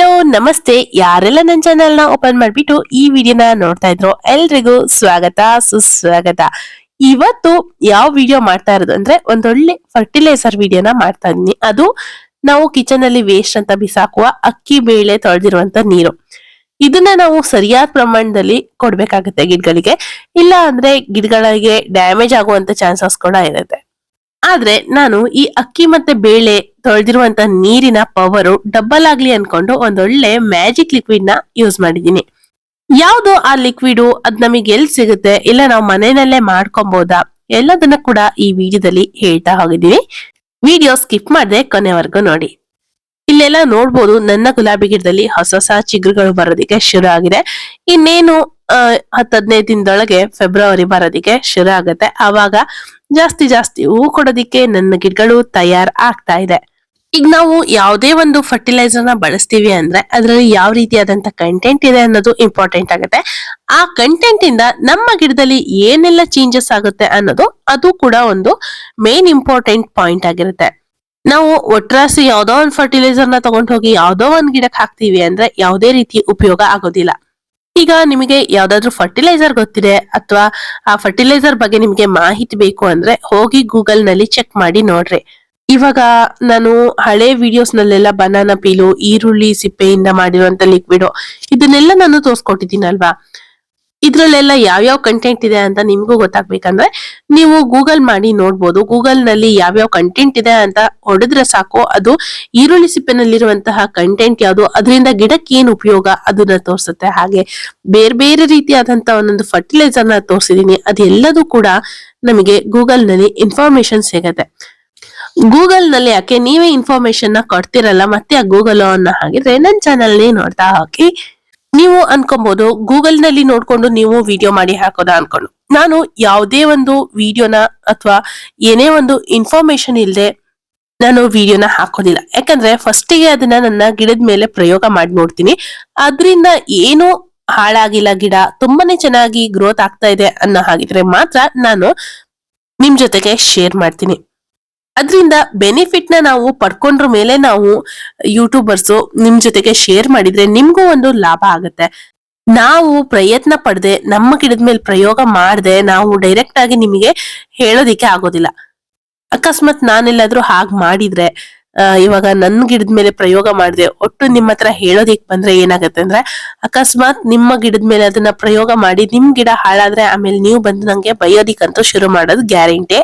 Hello ನಮಸ್ತೆ. ಯಾರೆಲ್ಲ ನನ್ನ ಚಾನೆಲ್ ನ ಓಪನ್ ಮಾಡ್ಬಿಟ್ಟು ಈ ವಿಡಿಯೋನ ನೋಡ್ತಾ ಇದ್ರು ಎಲ್ರಿಗೂ ಸ್ವಾಗತ ಸುಸ್ವಾಗತ. ಇವತ್ತು ಯಾವ ವಿಡಿಯೋ ಮಾಡ್ತಾ ಇರೋದು ಅಂದ್ರೆ ಒಂದೊಳ್ಳೆ ಫರ್ಟಿಲೈಸರ್ ವಿಡಿಯೋನ ಮಾಡ್ತಾ ಇದೀನಿ. ಅದು ನಾವು ಕಿಚನ್ ಅಲ್ಲಿ ವೇಸ್ಟ್ ಅಂತ ಬಿಸಾಕುವ ಅಕ್ಕಿ ಬೇಳೆ ತೊಳೆದಿರುವಂತ ನೀರು. ಇದನ್ನ ನಾವು ಸರಿಯಾದ ಪ್ರಮಾಣದಲ್ಲಿ ಕೊಡ್ಬೇಕಾಗತ್ತೆ ಗಿಡಗಳಿಗೆ. ಇಲ್ಲ ಅಂದ್ರೆ ಗಿಡಗಳಿಗೆ ಡ್ಯಾಮೇಜ್ ಆಗುವಂತ ಚಾನ್ಸಸ್ ಕೂಡ ಇರುತ್ತೆ. ಆದ್ರೆ ನಾನು ಈ ಅಕ್ಕಿ ಮತ್ತೆ ಬೇಳೆ ತೊಳೆದಿರುವಂತ ನೀರಿನ ಪವರ್ ಡಬಲ್ ಆಗ್ಲಿ ಅನ್ಕೊಂಡು ಒಂದೊಳ್ಳೆ ಮ್ಯಾಜಿಕ್ ಲಿಕ್ವಿಡ್ ನ ಯೂಸ್ ಮಾಡಿದೀನಿ. ಯಾವ್ದು ಆ ಲಿಕ್ವಿಡ್, ಅದ್ ನಮಗೆ ಎಲ್ಲಿ ಸಿಗುತ್ತೆ, ಇಲ್ಲ ನಾವು ಮನೆಯಲ್ಲೇ ಮಾಡ್ಕೊಬಹುದಾ, ಎಲ್ಲದನ್ನ ಕೂಡ ಈ ವಿಡಿಯೋದಲ್ಲಿ ಹೇಳ್ತಾ ಹೋಗಿದೀನಿ. ವಿಡಿಯೋ ಸ್ಕಿಪ್ ಮಾಡದೆ ಕೊನೆವರೆಗೂ ನೋಡಿ. ಇಲ್ಲೆಲ್ಲ ನೋಡ್ಬೋದು ನನ್ನ ಗುಲಾಬಿ ಗಿಡದಲ್ಲಿ ಹೊಸ ಹೊಸ ಚಿಗುರುಗಳು ಬರೋದಿಕ್ಕೆ ಶುರು ಆಗಿದೆ. ಇನ್ನೇನು 10-15 ದಿನದೊಳಗೆ ಫೆಬ್ರವರಿ ಬರೋದಿಕ್ಕೆ ಶುರು ಆಗುತ್ತೆ. ಆವಾಗ ಜಾಸ್ತಿ ಜಾಸ್ತಿ ಹೂ ಕೊಡೋದಿಕ್ಕೆ ನನ್ನ ಗಿಡಗಳು ತಯಾರ್ ಆಗ್ತಾ ಇದೆ. ಈಗ ನಾವು ಯಾವುದೇ ಒಂದು ಫರ್ಟಿಲೈಸರ್ ನ ಬಳಸ್ತೀವಿ ಅಂದ್ರೆ ಅದರಲ್ಲಿ ಯಾವ ರೀತಿಯಾದಂತ ಕಂಟೆಂಟ್ ಇದೆ ಅನ್ನೋದು ಇಂಪಾರ್ಟೆಂಟ್ ಆಗುತ್ತೆ. ಆ ಕಂಟೆಂಟ್ ಇಂದ ನಮ್ಮ ಗಿಡದಲ್ಲಿ ಏನೆಲ್ಲ ಚೇಂಜಸ್ ಆಗುತ್ತೆ ಅನ್ನೋದು ಅದು ಕೂಡ ಒಂದು ಮೇನ್ ಇಂಪಾರ್ಟೆಂಟ್ ಪಾಯಿಂಟ್ ಆಗಿರುತ್ತೆ. ನಾವು ಒಟ್ರಾಸಿ ಯಾವ್ದೋ ಒಂದು ಫರ್ಟಿಲೈಸರ್ ನ ತಗೊಂಡ್ ಹೋಗಿ ಯಾವ್ದೋ ಒಂದ್ ಗಿಡಕ್ಕೆ ಹಾಕ್ತಿವಿ ಅಂದ್ರೆ ಯಾವುದೇ ರೀತಿ ಉಪಯೋಗ ಆಗೋದಿಲ್ಲ. ಈಗ ನಿಮಗೆ ಯಾವ್ದಾದ್ರು ಫರ್ಟಿಲೈಸರ್ ಗೊತ್ತಿದೆ ಅಥವಾ ಆ ಫರ್ಟಿಲೈಸರ್ ಬಗ್ಗೆ ನಿಮ್ಗೆ ಮಾಹಿತಿ ಬೇಕು ಅಂದ್ರೆ ಹೋಗಿ ಗೂಗಲ್ ನಲ್ಲಿ ಚೆಕ್ ಮಾಡಿ ನೋಡ್ರಿ. ಇವಾಗ ನಾನು ಹಳೆ ವಿಡಿಯೋಸ್ ನಲ್ಲೆಲ್ಲ ಬನಾನಾ ಪೀಲು, ಈರುಳ್ಳಿ ಸಿಪ್ಪೆಯಿಂದ ಮಾಡಿರುವಂತ ಲಿಕ್ವಿಡ್ ಇದನ್ನೆಲ್ಲ ನಾನು ತೋರ್ಸ್ಕೊಟ್ಟಿದ್ದೀನಲ್ವಾ. ಇದ್ರಲ್ಲೆಲ್ಲ ಯಾವ್ಯಾವ ಕಂಟೆಂಟ್ ಇದೆ ಅಂತ ನಿಮ್ಗೂ ಗೊತ್ತಾಗ್ಬೇಕಂದ್ರೆ ನೀವು ಗೂಗಲ್ ಮಾಡಿ ನೋಡ್ಬೋದು. ಗೂಗಲ್ ನಲ್ಲಿ ಯಾವ್ಯಾವ ಕಂಟೆಂಟ್ ಇದೆ ಅಂತ ಹೊಡೆದ್ರೆ ಸಾಕು, ಅದು ಈರುಳ್ಳಿ ಸಿಪ್ಪೆನಲ್ಲಿರುವಂತಹ ಕಂಟೆಂಟ್ ಯಾವುದು, ಅದರಿಂದ ಗಿಡಕ್ಕೆ ಏನ್ ಉಪಯೋಗ ಅದನ್ನ ತೋರಿಸುತ್ತೆ. ಹಾಗೆ ಬೇರೆ ಬೇರೆ ರೀತಿಯಾದಂತ ಒಂದೊಂದು ಫರ್ಟಿಲೈಸರ್ ನ ತೋರಿಸಿದೀನಿ. ಅದೆಲ್ಲದೂ ಕೂಡ ನಮಗೆ ಗೂಗಲ್ ನಲ್ಲಿ ಇನ್ಫಾರ್ಮೇಶನ್ ಸಿಗತ್ತೆ. ಗೂಗಲ್ ನಲ್ಲಿ ಯಾಕೆ ನೀವೇ ಇನ್ಫಾರ್ಮೇಶನ್ ನ ಕೊಡ್ತಿರಲ್ಲ, ಮತ್ತೆ ಆ ಗೂಗಲ್ ಅನ್ನ ಹಾಗಿದ್ರೆ ನನ್ನ ಚಾನಲ್ ನೋಡ್ತಾ ಹೋಗಿ. ನೀವು ಅನ್ಕೊಬಹುದು ಗೂಗಲ್ ನಲ್ಲಿ ನೋಡ್ಕೊಂಡು ನೀವು ವಿಡಿಯೋ ಮಾಡಿ ಹಾಕೋದಾ ಅನ್ಕೊಂಡು. ನಾನು ಯಾವುದೇ ಒಂದು ವಿಡಿಯೋನ ಅಥವಾ ಏನೇ ಒಂದು ಇನ್ಫಾರ್ಮೇಶನ್ ಇಲ್ಲದೆ ನಾನು ವಿಡಿಯೋನ ಹಾಕೋದಿಲ್ಲ. ಯಾಕಂದ್ರೆ ಫಸ್ಟಿಗೆ ಅದನ್ನ ನನ್ನ ಗಿಡದ ಮೇಲೆ ಪ್ರಯೋಗ ಮಾಡಿ ನೋಡ್ತೀನಿ. ಅದರಿಂದ ಏನು ಹಾಳಾಗಿಲ್ಲ, ಗಿಡ ತುಂಬಾನೇ ಚೆನ್ನಾಗಿ ಗ್ರೋತ್ ಆಗ್ತಾ ಇದೆ ಅನ್ನೋ ಹಾಗಿದ್ರೆ ಮಾತ್ರ ನಾನು ನಿಮ್ ಜೊತೆಗೆ ಶೇರ್ ಮಾಡ್ತೀನಿ. ಅದರಿಂದ ಬೆನಿಫಿಟ್ ನ ನಾವು ಪಡ್ಕೊಂಡ್ರ ಮೇಲೆ ನಾವು ಯೂಟ್ಯೂಬರ್ಸ್ ನಿಮ್ ಜೊತೆಗೆ ಶೇರ್ ಮಾಡಿದ್ರೆ ನಿಮ್ಗೂ ಒಂದು ಲಾಭ ಆಗುತ್ತೆ. ನಾವು ಪ್ರಯತ್ನ ಪಡದೆ ನಮ್ಮ ಗಿಡದ ಮೇಲೆ ಪ್ರಯೋಗ ಮಾಡದೆ ನಾವು ಡೈರೆಕ್ಟ್ ಆಗಿ ನಿಮಗೆ ಹೇಳೋದಿಕ್ಕೆ ಆಗೋದಿಲ್ಲ. ಅಕಸ್ಮಾತ್ ನಾನೆಲ್ಲಾದ್ರೂ ಹಾಗೆ ಮಾಡಿದ್ರೆ ಇವಾಗ ನನ್ನ ಗಿಡದ ಮೇಲೆ ಪ್ರಯೋಗ ಮಾಡಿದೆ ಒಟ್ಟು ನಿಮ್ಮ ಹತ್ರ ಹೇಳೋದಿಕ್ ಬಂದ್ರೆ ಏನಾಗತ್ತೆ ಅಂದ್ರೆ, ಅಕಸ್ಮಾತ್ ನಿಮ್ಮ ಗಿಡದ ಮೇಲೆ ಅದನ್ನ ಪ್ರಯೋಗ ಮಾಡಿ ನಿಮ್ ಗಿಡ ಹಾಳಾದ್ರೆ ಆಮೇಲೆ ನೀವು ಬಂದು ನಂಗೆ ಬೈಯೋದಿಕ್ಕಂತೂ ಶುರು ಮಾಡೋದು ಗ್ಯಾರಂಟಿ.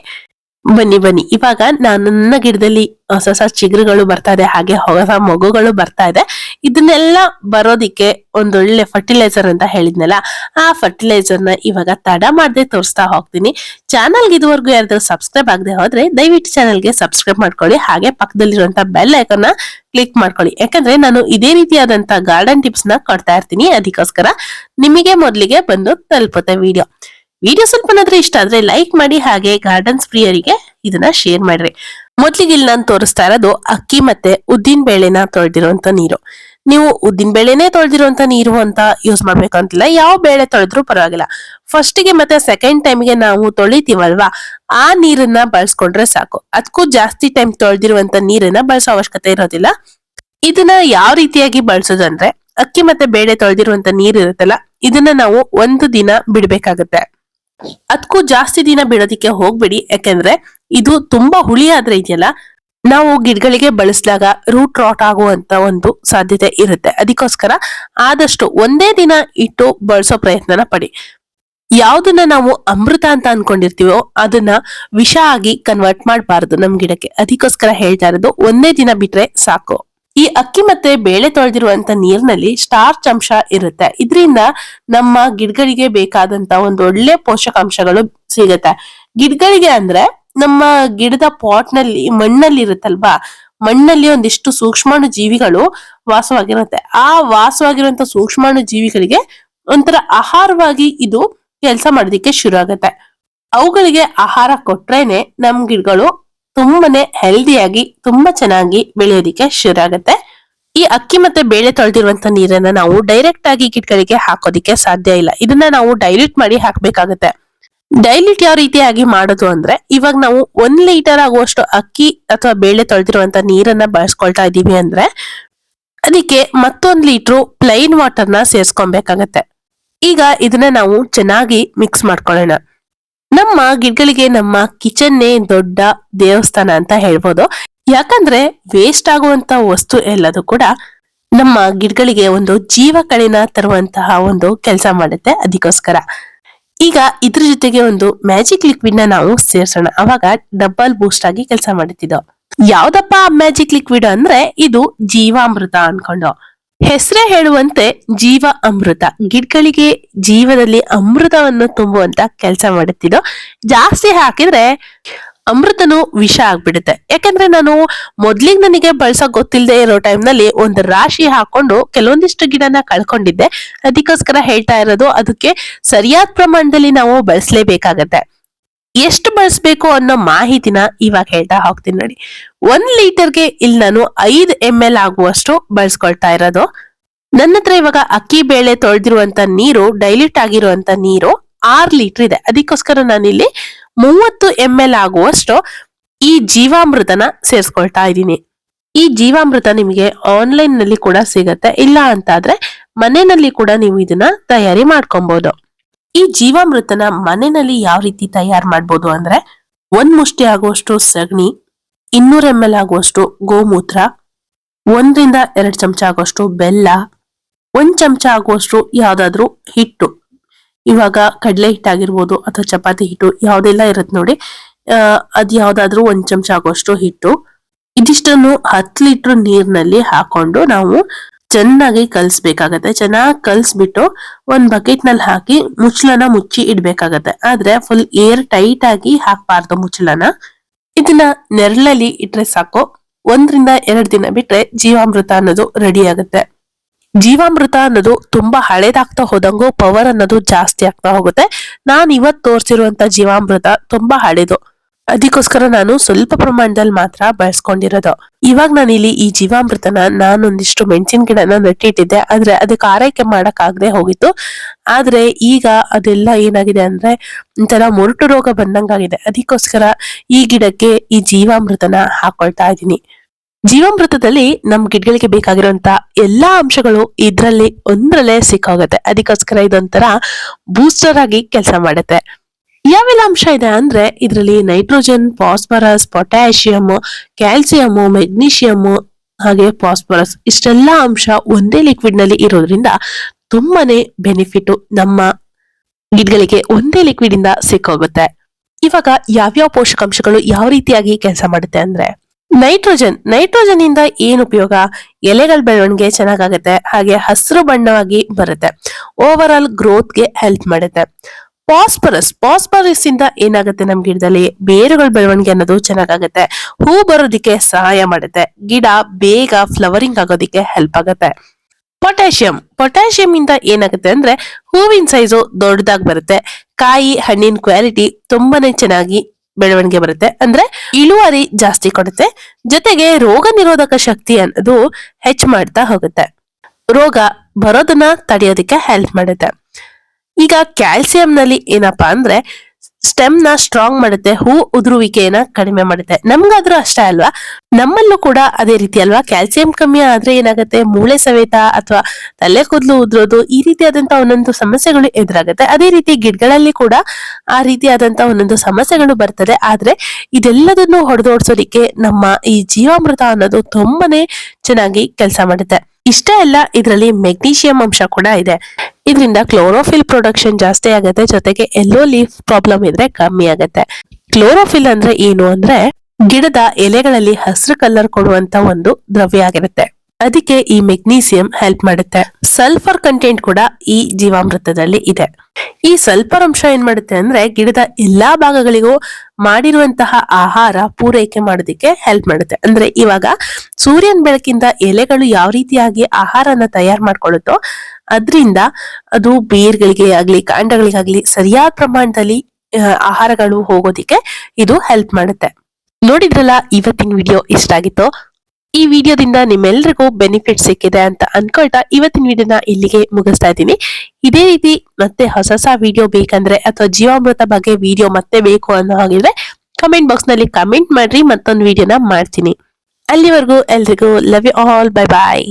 ಬನ್ನಿ ಇವಾಗ ನಾನು ನನ್ನ ಗಿಡದಲ್ಲಿ ಹೊಸ ಹೊಸ ಚಿಗುರುಗಳು ಬರ್ತಾ ಇದೆ, ಹಾಗೆ ಹೊಸ ಮಗುಗಳು ಬರ್ತಾ ಇದೆ. ಇದನ್ನೆಲ್ಲ ಬರೋದಿಕ್ಕೆ ಒಂದೊಳ್ಳೆ ಫರ್ಟಿಲೈಸರ್ ಅಂತ ಹೇಳಿದ್ನಲ್ಲ, ಆ ಫರ್ಟಿಲೈಸರ್ ನ ಇವಾಗ ತಡ ಮಾಡದೆ ತೋರಿಸ್ತಾ ಹೋಗ್ತೀನಿ. ಚಾನಲ್ಗೆ ಇದುವರೆಗೂ ಯಾರಾದ್ರೂ ಸಬ್ಸ್ಕ್ರೈಬ್ ಆಗದೆ ಹೋದ್ರೆ ದಯವಿಟ್ಟು ಚಾನಲ್ಗೆ ಸಬ್ಸ್ಕ್ರೈಬ್ ಮಾಡ್ಕೊಳ್ಳಿ. ಹಾಗೆ ಪಕ್ಕದಲ್ಲಿರುವಂತ ಬೆಲ್ ಐಕಾನ್ ನ ಕ್ಲಿಕ್ ಮಾಡ್ಕೊಳ್ಳಿ. ಯಾಕಂದ್ರೆ ನಾನು ಇದೇ ರೀತಿಯಾದಂತ ಗಾರ್ಡನ್ ಟಿಪ್ಸ್ ನ ಕೊಡ್ತಾ ಇರ್ತೀನಿ. ಅದಕ್ಕೋಸ್ಕರ ನಿಮಗೆ ಮೊದಲಿಗೆ ಬಂದು ತಲುಪುತ್ತೆ ವಿಡಿಯೋ ಸ್ವಲ್ಪ ಇಷ್ಟ ಆದ್ರೆ ಲೈಕ್ ಮಾಡಿ, ಹಾಗೆ ಗಾರ್ಡನ್ಸ್ ಪ್ರಿಯರಿಗೆ ಇದನ್ನ ಶೇರ್ ಮಾಡ್ರಿ. ಮೊದ್ಲಿಗೆ ಇಲ್ಲಿ ನಾನು ತೋರಿಸ್ತಾ ಇರೋದು ಅಕ್ಕಿ ಮತ್ತೆ ಉದ್ದಿನ ಬೇಳೆನ ತೊಳೆದಿರುವಂತ ನೀರು. ನೀವು ಉದ್ದಿನ ಬೇಳೆನೆ ತೊಳೆದಿರುವಂತ ನೀರು ಅಂತ ಯೂಸ್ ಮಾಡ್ಬೇಕಂತಿಲ್ಲ, ಯಾವ ಬೇಳೆ ತೊಳೆದ್ರೂ ಪರವಾಗಿಲ್ಲ. ಫಸ್ಟ್ ಗೆ ಮತ್ತೆ ಸೆಕೆಂಡ್ ಟೈಮ್ಗೆ ನಾವು ತೊಳಿತೀವಲ್ವಾ, ಆ ನೀರನ್ನ ಬಳಸ್ಕೊಂಡ್ರೆ ಸಾಕು. ಅದಕ್ಕೂ ಜಾಸ್ತಿ ಟೈಮ್ ತೊಳೆದಿರುವಂತ ನೀರನ್ನ ಬಳಸೋ ಅವಶ್ಯಕತೆ ಇರೋದಿಲ್ಲ. ಇದನ್ನ ಯಾವ ರೀತಿಯಾಗಿ ಬಳಸೋದಂದ್ರೆ, ಅಕ್ಕಿ ಮತ್ತೆ ಬೇಳೆ ತೊಳೆದಿರುವಂತ ನೀರ್ ಇರುತ್ತಲ್ಲ, ಇದನ್ನ ನಾವು 1 ದಿನ ಬಿಡ್ಬೇಕಾಗತ್ತೆ. ಅದಕ್ಕೂ ಜಾಸ್ತಿ ದಿನ ಬಿಡೋದಿಕ್ಕೆ ಹೋಗ್ಬೇಡಿ. ಯಾಕಂದ್ರೆ ಇದು ತುಂಬಾ ಹುಳಿ ಆದ್ರೆ ಇದೆಯಲ್ಲ, ನಾವು ಗಿಡಗಳಿಗೆ ಬಳಸಿದಾಗ ರೂಟ್ ರಾಟ್ ಆಗುವಂತ ಒಂದು ಸಾಧ್ಯತೆ ಇರುತ್ತೆ. ಅದಕ್ಕೋಸ್ಕರ ಆದಷ್ಟು ಒಂದೇ ದಿನ ಇಟ್ಟು ಬಳಸೋ ಪ್ರಯತ್ನನ ಪಡಿ. ಯಾವ್ದನ್ನ ನಾವು ಅಮೃತ ಅಂತ ಅನ್ಕೊಂಡಿರ್ತೀವೋ ಅದನ್ನ ವಿಷ ಆಗಿ ಕನ್ವರ್ಟ್ ಮಾಡಬಾರದು ನಮ್ ಗಿಡಕ್ಕೆ. ಅದಕ್ಕೋಸ್ಕರ ಹೇಳ್ತಾ ಇರೋದು ಒಂದೇ ದಿನ ಬಿಟ್ರೆ ಸಾಕು. ಈ ಅಕ್ಕಿ ಮತ್ತೆ ಬೇಳೆ ತೊಳೆದಿರುವಂತ ನೀರಿನಲ್ಲಿ ಸ್ಟಾರ್ಚ್ ಅಂಶ ಇರುತ್ತೆ. ಇದರಿಂದ ನಮ್ಮ ಗಿಡಗಳಿಗೆ ಬೇಕಾದಂತ ಒಂದು ಒಳ್ಳೆ ಪೋಷಕಾಂಶಗಳು ಸಿಗುತ್ತೆ. ಗಿಡಗಳಿಗೆ ಅಂದ್ರೆ ನಮ್ಮ ಗಿಡದ ಪಾಟ್ ನಲ್ಲಿ ಮಣ್ಣಲ್ಲಿ ಇರುತ್ತಲ್ವಾ, ಮಣ್ಣಲ್ಲಿ ಒಂದಿಷ್ಟು ಸೂಕ್ಷ್ಮಾಣು ಜೀವಿಗಳು ವಾಸವಾಗಿರುತ್ತೆ. ಆ ವಾಸವಾಗಿರುವಂತ ಸೂಕ್ಷ್ಮಾಣು ಜೀವಿಗಳಿಗೆ ಒಂಥರ ಆಹಾರವಾಗಿ ಇದು ಕೆಲಸ ಮಾಡೋದಿಕ್ಕೆ ಶುರು ಆಗುತ್ತೆ. ಅವುಗಳಿಗೆ ಆಹಾರ ಕೊಟ್ರೇನೆ ನಮ್ ಗಿಡಗಳು ತುಂಬಾನೇ ಹೆಲ್ದಿಯಾಗಿ ತುಂಬಾ ಚೆನ್ನಾಗಿ ಬೆಳೆಯೋದಿಕ್ಕೆ ಶುರು ಆಗುತ್ತೆ. ಈ ಅಕ್ಕಿ ಮತ್ತೆ ಬೇಳೆ ತೊಳೆದಿರುವಂತ ನೀರನ್ನ ನಾವು ಡೈರೆಕ್ಟ್ ಆಗಿ ಗಿಡಗಳಿಗೆ ಹಾಕೋದಿಕ್ಕೆ ಸಾಧ್ಯ ಇಲ್ಲ. ಇದನ್ನ ನಾವು ಡೈಲ್ಯೂಟ್ ಮಾಡಿ ಹಾಕ್ಬೇಕಾಗತ್ತೆ. ಡೈಲ್ಯೂಟ್ ಯಾವ ರೀತಿಯಾಗಿ ಮಾಡೋದು ಅಂದ್ರೆ, ಇವಾಗ ನಾವು 1 ಲೀಟರ್ ಆಗುವಷ್ಟು ಅಕ್ಕಿ ಅಥವಾ ಬೇಳೆ ತೊಳೆದಿರುವಂತ ನೀರನ್ನ ಬಳಸ್ಕೊಳ್ತಾ ಇದೀವಿ ಅಂದ್ರೆ ಅದಕ್ಕೆ ಮತ್ತೊಂದು ಲೀಟ್ರು ಪ್ಲೈನ್ ವಾಟರ್ನ ಸೇರಿಸ್ಕೊಬೇಕಾಗತ್ತೆ. ಈಗ ಇದನ್ನ ನಾವು ಚೆನ್ನಾಗಿ ಮಿಕ್ಸ್ ಮಾಡ್ಕೊಳ್ಳೋಣ. ನಮ್ಮ ಗಿಡಗಳಿಗೆ ನಮ್ಮ ಕಿಚನ್ನೇ ದೊಡ್ಡ ದೇವಸ್ಥಾನ ಅಂತ ಹೇಳ್ಬೋದು. ಯಾಕಂದ್ರೆ ವೇಸ್ಟ್ ಆಗುವಂತ ವಸ್ತು ಎಲ್ಲದು ಕೂಡ ನಮ್ಮ ಗಿಡಗಳಿಗೆ ಒಂದು ಜೀವ ಕಳೆನ ತರುವಂತಹ ಒಂದು ಕೆಲಸ ಮಾಡುತ್ತೆ. ಅದಕ್ಕೋಸ್ಕರ ಈಗ ಇದ್ರ ಜೊತೆಗೆ ಒಂದು ಮ್ಯಾಜಿಕ್ ಲಿಕ್ವಿಡ್ ನ ನಾವು ಸೇರ್ಸೋಣ. ಅವಾಗ ಡಬಲ್ ಬೂಸ್ಟ್ ಆಗಿ ಕೆಲಸ ಮಾಡುತ್ತಿದ್ದೋ. ಯಾವ್ದಪ್ಪ ಮ್ಯಾಜಿಕ್ ಲಿಕ್ವಿಡ್ ಅಂದ್ರೆ ಇದು ಜೀವಾಮೃತ ಅನ್ಕೊಂಡು. ಹೆಸರೇ ಹೇಳುವಂತೆ ಜೀವ ಅಮೃತ, ಗಿಡಗಳಿಗೆ ಜೀವದಲ್ಲಿ ಅಮೃತವನ್ನು ತುಂಬುವಂತ ಕೆಲಸ ಮಾಡುತ್ತಿದ್ದೋ. ಜಾಸ್ತಿ ಹಾಕಿದ್ರೆ ಅಮೃತನು ವಿಷ ಆಗ್ಬಿಡುತ್ತೆ. ಯಾಕಂದ್ರೆ ನಾನು ಮೊದ್ಲಿಗೆ ನನಗೆ ಬಳಸಕ್ ಗೊತ್ತಿಲ್ಲದೆ ಇರೋ ಟೈಮ್ ನಲ್ಲಿ ಒಂದು ರಾಶಿ ಹಾಕೊಂಡು ಕೆಲವೊಂದಿಷ್ಟು ಗಿಡನ ಕಳ್ಕೊಂಡಿದ್ದೆ. ಅದಕ್ಕೋಸ್ಕರ ಹೇಳ್ತಾ ಇರೋದು, ಅದಕ್ಕೆ ಸರಿಯಾದ ಪ್ರಮಾಣದಲ್ಲಿ ನಾವು ಬಳಸಲೇಬೇಕಾಗತ್ತೆ. ಎಷ್ಟು ಬಳಸಬೇಕು ಅನ್ನೋ ಮಾಹಿತಿನ ಇವಾಗ ಹೇಳ್ತಾ ಹೋಗ್ತೀನಿ ನೋಡಿ. 1 ಲೀಟರ್ಗೆ ಇಲ್ಲಿ ನಾನು 5 ml ಆಗುವಷ್ಟು ಬಳಸ್ಕೊಳ್ತಾ ಇರೋದು. ನನ್ನ ಹತ್ರ ಇವಾಗ ಅಕ್ಕಿ ಬೇಳೆ ತೊಳೆದಿರುವಂತ ನೀರು, ಡೈಲ್ಯೂಟ್ ಆಗಿರುವಂತ ನೀರು 6 ಲೀಟರ್ ಇದೆ. ಅದಕ್ಕೋಸ್ಕರ ನಾನಿಲ್ಲಿ 30 ml ಆಗುವಷ್ಟು ಈ ಜೀವಾಮೃತನ ಸೇರಿಸ್ಕೊಳ್ತಾ ಇದ್ದೀನಿ. ಈ ಜೀವಾಮೃತ ನಿಮಗೆ ಆನ್ಲೈನ್ ನಲ್ಲಿ ಕೂಡ ಸಿಗತ್ತೆ. ಇಲ್ಲ ಅಂತಾದ್ರೆ ಮನೆಯಲ್ಲಿ ಕೂಡ ನೀವು ಇದನ್ನ ತಯಾರಿ ಮಾಡ್ಕೊಬಹುದು. ಈ ಜೀವಾಮೃತನ ಮನೆಯಲ್ಲಿ ಯಾವ ರೀತಿ ತಯಾರು ಮಾಡ್ಬೋದು ಅಂದ್ರೆ, 1 ಮುಷ್ಟಿ ಆಗುವಷ್ಟು ಸಗಣಿ, 200 ml ಆಗುವಷ್ಟು ಗೋಮೂತ್ರ, 1 ರಿಂದ 2 ಚಮಚ ಆಗುವಷ್ಟು ಬೆಲ್ಲ, 1 ಚಮಚ ಆಗುವಷ್ಟು ಯಾವ್ದಾದ್ರು ಹಿಟ್ಟು. ಇವಾಗ ಕಡಲೆ ಹಿಟ್ಟಾಗಿರ್ಬೋದು ಅಥವಾ ಚಪಾತಿ ಹಿಟ್ಟು ಯಾವ್ದೆಲ್ಲ ಇರುತ್ತೆ ನೋಡಿ, ಅದ್ ಯಾವ್ದಾದ್ರು 1 ಚಮಚ ಆಗುವಷ್ಟು ಹಿಟ್ಟು. ಇದಿಷ್ಟನ್ನು 10 ಲೀಟರ್ ನೀರಿನಲ್ಲಿ ಹಾಕೊಂಡು ನಾವು ಚೆನ್ನಾಗಿ ಕಲ್ಸ್ಬೇಕಾಗತ್ತೆ. ಚೆನ್ನಾಗಿ ಕಲ್ಸ್ಬಿಟ್ಟು ಒಂದ್ ಬಕೆಟ್ ನಲ್ಲಿ ಹಾಕಿ ಮುಚ್ಚಳನ ಮುಚ್ಚಿ ಇಡ್ಬೇಕಾಗತ್ತೆ. ಆದ್ರೆ ಫುಲ್ ಏರ್ ಟೈಟ್ ಆಗಿ ಹಾಕ್ಬಾರ್ದು ಮುಚ್ಚಳನ. ಇದನ್ನ ನೆರಳಲ್ಲಿ ಇಟ್ರೆ ಸಾಕು. 1 ರಿಂದ 2 ದಿನ ಬಿಟ್ರೆ ಜೀವಾಮೃತ ಅನ್ನೋದು ರೆಡಿ ಆಗುತ್ತೆ. ಜೀವಾಮೃತ ಅನ್ನೋದು ತುಂಬಾ ಹಳೇದಾಗ್ತಾ ಹೋದಂಗೂ ಪವರ್ ಅನ್ನೋದು ಜಾಸ್ತಿ ಆಗ್ತಾ ಹೋಗುತ್ತೆ. ನಾನ್ ಇವತ್ ತೋರಿಸಿರುವಂತ ಜೀವಾಮೃತ ತುಂಬಾ ಹಳೇದು. ಅದಕ್ಕೋಸ್ಕರ ನಾನು ಸ್ವಲ್ಪ ಪ್ರಮಾಣದಲ್ಲಿ ಮಾತ್ರ ಬಳಸ್ಕೊಂಡಿರೋದು. ಇವಾಗ ನಾನು ಇಲ್ಲಿ ಈ ಜೀವಾಮೃತನ ನಾನೊಂದಿಷ್ಟು ಮೆಣಸಿನ ಗಿಡನ ನೆಟ್ಟಿಟ್ಟಿದ್ದೆ. ಆದ್ರೆ ಅದಕ್ಕೆ ಆರೈಕೆ ಮಾಡಕ್ ಆಗದೆ ಹೋಗಿತ್ತು. ಆದ್ರೆ ಈಗ ಅದೆಲ್ಲ ಏನಾಗಿದೆ ಅಂದ್ರೆ ಒಂಥರ ಮೊರಟು ರೋಗ ಬಂದಂಗಾಗಿದೆ. ಅದಕ್ಕೋಸ್ಕರ ಈ ಗಿಡಕ್ಕೆ ಈ ಜೀವಾಮೃತನ ಹಾಕೊಳ್ತಾ ಇದ್ದೀನಿ. ಜೀವಾಮೃತದಲ್ಲಿ ನಮ್ ಗಿಡಗಳಿಗೆ ಬೇಕಾಗಿರುವಂತ ಎಲ್ಲಾ ಅಂಶಗಳು ಇದ್ರಲ್ಲಿ ಒಂದ್ರಲ್ಲೇ ಸಿಕ್ಕೋಗತ್ತೆ. ಅದಕ್ಕೋಸ್ಕರ ಇದೊಂಥರ ಬೂಸ್ಟರ್ ಆಗಿ ಕೆಲಸ ಮಾಡುತ್ತೆ. ಯಾವೆಲ್ಲ ಅಂಶ ಇದೆ ಅಂದ್ರೆ, ಇದರಲ್ಲಿ nitrogen, phosphorus, potassium, calcium, magnesium ಹಾಗೆ ಫಾಸ್ಫರಸ್ ಇಷ್ಟೆಲ್ಲಾ ಅಂಶ ಒಂದೇ ಲಿಕ್ವಿಡ್ ನಲ್ಲಿ ಇರೋದ್ರಿಂದ ತುಂಬಾನೇ ಬೆನಿಫಿಟ್ ನಮ್ಮ ಗಿಡಗಳಿಗೆ ಒಂದೇ ಲಿಕ್ವಿಡ್ ಇಂದ ಸಿಕ್ಕೋಗುತ್ತೆ. ಇವಾಗ ಯಾವ್ಯಾವ ಪೋಷಕಾಂಶಗಳು ಯಾವ ರೀತಿಯಾಗಿ ಕೆಲಸ ಮಾಡುತ್ತೆ ಅಂದ್ರೆ, ನೈಟ್ರೋಜನ್ ಇಂದ ಏನ್ ಉಪಯೋಗ? ಎಲೆಗಳ ಬೆಳವಣಿಗೆ ಚೆನ್ನಾಗಾಗುತ್ತೆ, ಹಾಗೆ ಹಸಿರು ಬಣ್ಣವಾಗಿ ಬರುತ್ತೆ, ಓವರ್ ಆಲ್ ಗ್ರೋತ್ ಗೆ ಹೆಲ್ಪ್ ಮಾಡುತ್ತೆ. ಫಾಸ್ಫರಸ್ ಇಂದ ಏನಾಗುತ್ತೆ, ನಮ್ ಗಿಡದಲ್ಲಿ ಬೇರುಗಳ ಬೆಳವಣಿಗೆ ಅನ್ನೋದು ಚೆನ್ನಾಗಾಗುತ್ತೆ, ಹೂ ಬರೋದಿಕ್ಕೆ ಸಹಾಯ ಮಾಡುತ್ತೆ, ಗಿಡ ಬೇಗ ಫ್ಲವರಿಂಗ್ ಆಗೋದಿಕ್ಕೆ ಹೆಲ್ಪ್ ಆಗುತ್ತೆ. ಪೊಟ್ಯಾಷಿಯಂ ಇಂದ ಏನಾಗುತ್ತೆ ಅಂದ್ರೆ, ಹೂವಿನ ಸೈಜು ದೊಡ್ಡದಾಗಿ ಬರುತ್ತೆ, ಕಾಯಿ ಹಣ್ಣಿನ ಕ್ವಾಲಿಟಿ ತುಂಬಾನೇ ಚೆನ್ನಾಗಿ ಬೆಳವಣಿಗೆ ಬರುತ್ತೆ, ಅಂದ್ರೆ ಇಳುವರಿ ಜಾಸ್ತಿ ಕೊಡುತ್ತೆ. ಜೊತೆಗೆ ರೋಗ ನಿರೋಧಕ ಶಕ್ತಿ ಅನ್ನೋದು ಹೆಚ್ಚು ಮಾಡ್ತಾ ಹೋಗುತ್ತೆ, ರೋಗ ಬರೋದನ್ನ ತಡೆಯೋದಿಕ್ಕೆ ಹೆಲ್ಪ್ ಮಾಡುತ್ತೆ. ಈಗ ಕ್ಯಾಲ್ಸಿಯಂ ನಲ್ಲಿ ಏನಪ್ಪಾ ಅಂದ್ರೆ, ಸ್ಟೆಮ್ ನ ಸ್ಟ್ರಾಂಗ್ ಮಾಡುತ್ತೆ, ಹೂ ಉದುರುವಿಕೆಯನ್ನ ಕಡಿಮೆ ಮಾಡುತ್ತೆ. ನಮ್ಗಾದ್ರೂ ಅಷ್ಟೇ ಅಲ್ವಾ, ನಮ್ಮಲ್ಲೂ ಕೂಡ ಅದೇ ರೀತಿ ಅಲ್ವಾ. ಕ್ಯಾಲ್ಸಿಯಂ ಕಮ್ಮಿ ಆದ್ರೆ ಏನಾಗುತ್ತೆ, ಮೂಳೆ ಸವೇತ ಅಥವಾ ತಲೆ ಕೂದಲು ಉದುರೋದು, ಈ ರೀತಿಯಾದಂತ ಒಂದೊಂದು ಸಮಸ್ಯೆಗಳು ಎದುರಾಗುತ್ತೆ. ಅದೇ ರೀತಿ ಗಿಡಗಳಲ್ಲಿ ಕೂಡ ಆ ರೀತಿಯಾದಂತ ಒಂದೊಂದು ಸಮಸ್ಯೆಗಳು ಬರ್ತದೆ. ಆದ್ರೆ ಇದೆಲ್ಲದನ್ನು ಹೊಡೆದೋಡ್ಸೋದಿಕ್ಕೆ ನಮ್ಮ ಈ ಜೀವಾಮೃತ ಅನ್ನೋದು ತುಂಬಾನೇ ಚೆನ್ನಾಗಿ ಕೆಲಸ ಮಾಡುತ್ತೆ. ಇಷ್ಟೇ ಅಲ್ಲ, ಇದರಲ್ಲಿ ಮೆಗ್ನೀಷಿಯಂ ಅಂಶ ಕೂಡ ಇದೆ. ಇದರಿಂದ ಕ್ಲೋರೋಫಿಲ್ ಪ್ರೊಡಕ್ಷನ್ ಜಾಸ್ತಿ ಆಗುತ್ತೆ, ಜೊತೆಗೆ ಯೆಲ್ಲೋ ಲೀಫ್ ಪ್ರಾಬ್ಲಮ್ ಇದ್ರೆ ಕಮ್ಮಿ ಆಗುತ್ತೆ. ಕ್ಲೋರೋಫಿಲ್ ಅಂದ್ರೆ ಏನು ಅಂದ್ರೆ, ಗಿಡದ ಎಲೆಗಳಲ್ಲಿ ಹಸಿರು ಕಲರ್ ಕೊಡುವಂತ ಒಂದು ದ್ರವ್ಯ ಆಗಿರುತ್ತೆ. ಅದಕ್ಕೆ ಈ ಮೆಗ್ನೀಸಿಯಂ ಹೆಲ್ಪ್ ಮಾಡುತ್ತೆ. ಸಲ್ಫರ್ ಕಂಟೆಂಟ್ ಕೂಡ ಈ ಜೀವಾಮೃತದಲ್ಲಿ ಇದೆ. ಈ ಸಲ್ಫರ್ ಅಂಶ ಏನ್ ಮಾಡುತ್ತೆ ಅಂದ್ರೆ, ಗಿಡದ ಎಲ್ಲಾ ಭಾಗಗಳಿಗೂ ಮಾಡಿರುವಂತಹ ಆಹಾರ ಪೂರೈಕೆ ಮಾಡೋದಿಕ್ಕೆ ಹೆಲ್ಪ್ ಮಾಡುತ್ತೆ. ಅಂದ್ರೆ ಇವಾಗ ಸೂರ್ಯನ ಬೆಳಕಿಂದ ಎಲೆಗಳು ಯಾವ ರೀತಿಯಾಗಿ ಆಹಾರನ ತಯಾರು ಮಾಡ್ಕೊಳ್ಳುತ್ತೋ, ಅದ್ರಿಂದ ಅದು ಬೇರ್ಗಳಿಗೆ ಆಗ್ಲಿ ಕಾಂಡಗಳಿಗಾಗ್ಲಿ ಸರಿಯಾದ ಪ್ರಮಾಣದಲ್ಲಿ ಆಹಾರಗಳು ಹೋಗೋದಿಕ್ಕೆ ಇದು ಹೆಲ್ಪ್ ಮಾಡುತ್ತೆ. ನೋಡಿದ್ರಲ್ಲ, ಇವತ್ತಿನ ವಿಡಿಯೋ ಇಷ್ಟ ಆಗಿತ್ತು. ಈ ವಿಡಿಯೋದಿಂದ ನಿಮ್ಮೆಲ್ರಿಗೂ ಬೆನಿಫಿಟ್ ಸಿಕ್ಕಿದೆ ಅಂತ ಅನ್ಕೊಳ್ತಾ ಇವತ್ತಿನ ವಿಡಿಯೋನ ಇಲ್ಲಿಗೆ ಮುಗಿಸ್ತಾ ಇದ್ದೀನಿ. ಇದೇ ರೀತಿ ಮತ್ತೆ ಹೊಸ ವಿಡಿಯೋ ಬೇಕಂದ್ರೆ ಅಥವಾ ಜೀವಾಮೃತ ಬಗ್ಗೆ ವಿಡಿಯೋ ಮತ್ತೆ ಬೇಕು ಅನ್ನೋ ಹಾಗಿದ್ರೆ ಕಮೆಂಟ್ ಬಾಕ್ಸ್ ನಲ್ಲಿ ಕಮೆಂಟ್ ಮಾಡ್ರಿ, ಮತ್ತೊಂದು ವಿಡಿಯೋನ ಮಾಡ್ತೀನಿ. ಅಲ್ಲಿವರೆಗೂ ಎಲ್ರಿಗೂ love you all, bye bye.